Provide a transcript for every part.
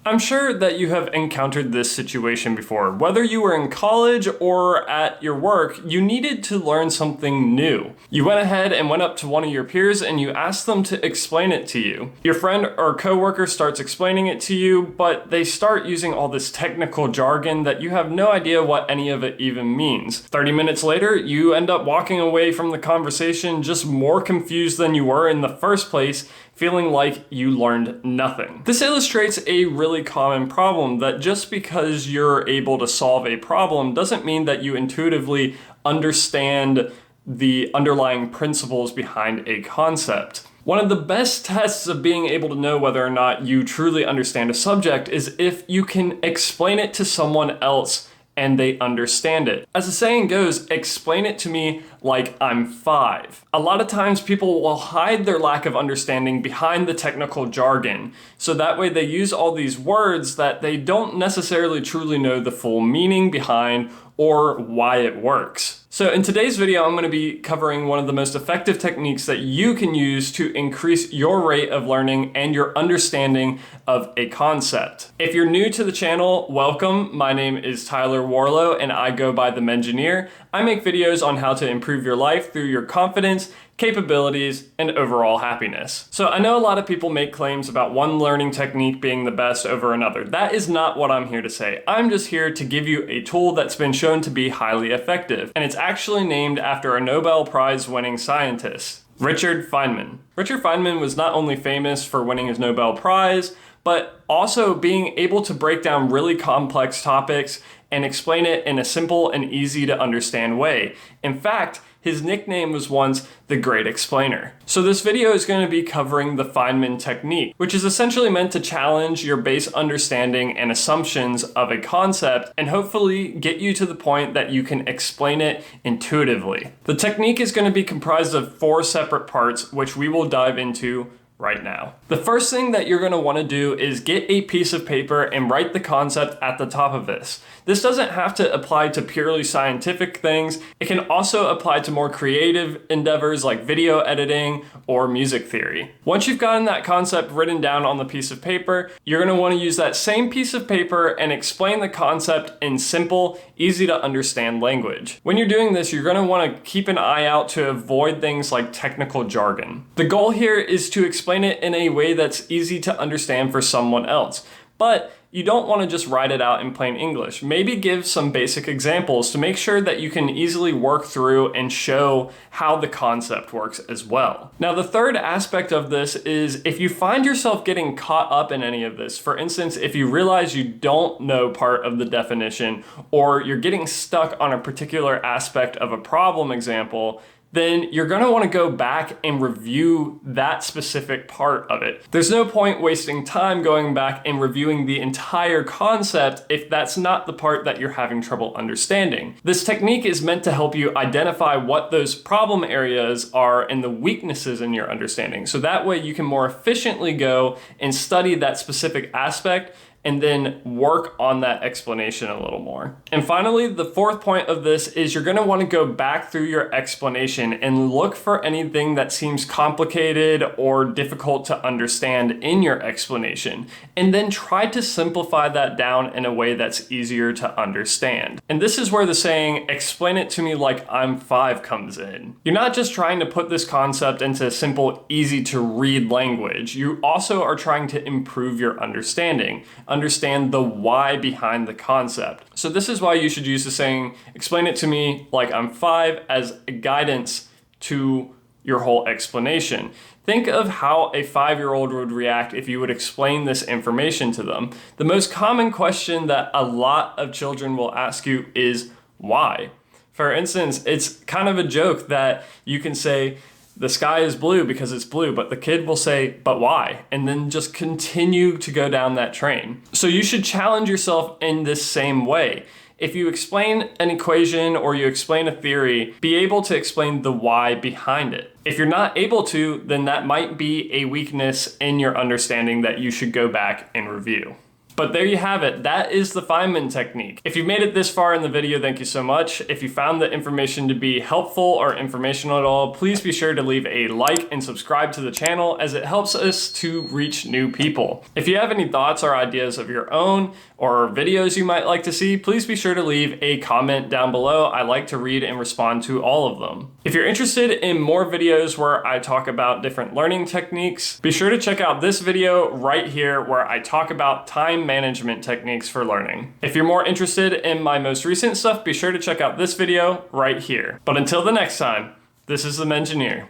I'm sure that you have encountered this situation before. Whether you were in college or at your work, you needed to learn something new. You went ahead and went up to one of your peers and you asked them to explain it to you. Your friend or coworker starts explaining it to you, but they start using all this technical jargon that you have no idea what any of it even means. 30 minutes later, you end up walking away from the conversation just more confused than you were in the first place, feeling like you learned nothing. This illustrates a really common problem that just because you're able to solve a problem doesn't mean that you intuitively understand the underlying principles behind a concept. One of the best tests of being able to know whether or not you truly understand a subject is if you can explain it to someone else and they understand it. As the saying goes, explain it to me like I'm 5. A lot of times people will hide their lack of understanding behind the technical jargon. So that way they use all these words that they don't necessarily truly know the full meaning behind or why it works. So in today's video, I'm going to be covering one of the most effective techniques that you can use to increase your rate of learning and your understanding of a concept. If you're new to the channel, welcome. My name is Tyler Warlow and I go by The Mengineer. I make videos on how to improve your life through your confidence, capabilities, and overall happiness. So I know a lot of people make claims about one learning technique being the best over another. That is not what I'm here to say. I'm just here to give you a tool that's been shown to be highly effective, and it's actually named after a Nobel Prize winning scientist, Richard Feynman. Richard Feynman was not only famous for winning his Nobel Prize, but also being able to break down really complex topics and explain it in a simple and easy to understand way. In fact, his nickname was once the Great Explainer. So this video is going to be covering the Feynman technique, which is essentially meant to challenge your base understanding and assumptions of a concept and hopefully get you to the point that you can explain it intuitively. The technique is going to be comprised of 4 separate parts, which we will dive into right now. The first thing that you're going to want to do is get a piece of paper and write the concept at the top of this. This doesn't have to apply to purely scientific things. It can also apply to more creative endeavors like video editing or music theory. Once you've gotten that concept written down on the piece of paper, you're going to want to use that same piece of paper and explain the concept in simple, easy to understand language. When you're doing this, you're going to want to keep an eye out to avoid things like technical jargon. The goal here is to explain it in a way that's easy to understand for someone else. But you don't want to just write it out in plain English. Maybe give some basic examples to make sure that you can easily work through and show how the concept works as well. Now, the third aspect of this is if you find yourself getting caught up in any of this, for instance, if you realize you don't know part of the definition or you're getting stuck on a particular aspect of a problem example, then you're going to want to go back and review that specific part of it. There's no point wasting time going back and reviewing the entire concept if that's not the part that you're having trouble understanding. This technique is meant to help you identify what those problem areas are and the weaknesses in your understanding. So that way you can more efficiently go and study that specific aspect and then work on that explanation a little more. And finally, the fourth point of this is you're going to want to go back through your explanation and look for anything that seems complicated or difficult to understand in your explanation, and then try to simplify that down in a way that's easier to understand. And this is where the saying, explain it to me like I'm 5 comes in. You're not just trying to put this concept into simple, easy to read language. You also are trying to improve your understanding the why behind the concept. So this is why you should use the saying, explain it to me like I'm 5 as a guidance to your whole explanation. Think of how a 5-year-old would react if you would explain this information to them. The most common question that a lot of children will ask you is why? For instance, it's kind of a joke that you can say, the sky is blue because it's blue, but the kid will say, but why? And then just continue to go down that train. So you should challenge yourself in this same way. If you explain an equation or you explain a theory, be able to explain the why behind it. If you're not able to, then that might be a weakness in your understanding that you should go back and review. But there you have it. That is the Feynman technique. If you made it this far in the video, thank you so much. If you found the information to be helpful or informational at all, please be sure to leave a like and subscribe to the channel, as it helps us to reach new people. If you have any thoughts or ideas of your own or videos you might like to see, please be sure to leave a comment down below. I like to read and respond to all of them. If you're interested in more videos where I talk about different learning techniques, be sure to check out this video right here where I talk about time management techniques for learning. If you're more interested in my most recent stuff, be sure to check out this video right here. But until the next time, this is the Mengineer,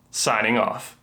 signing off.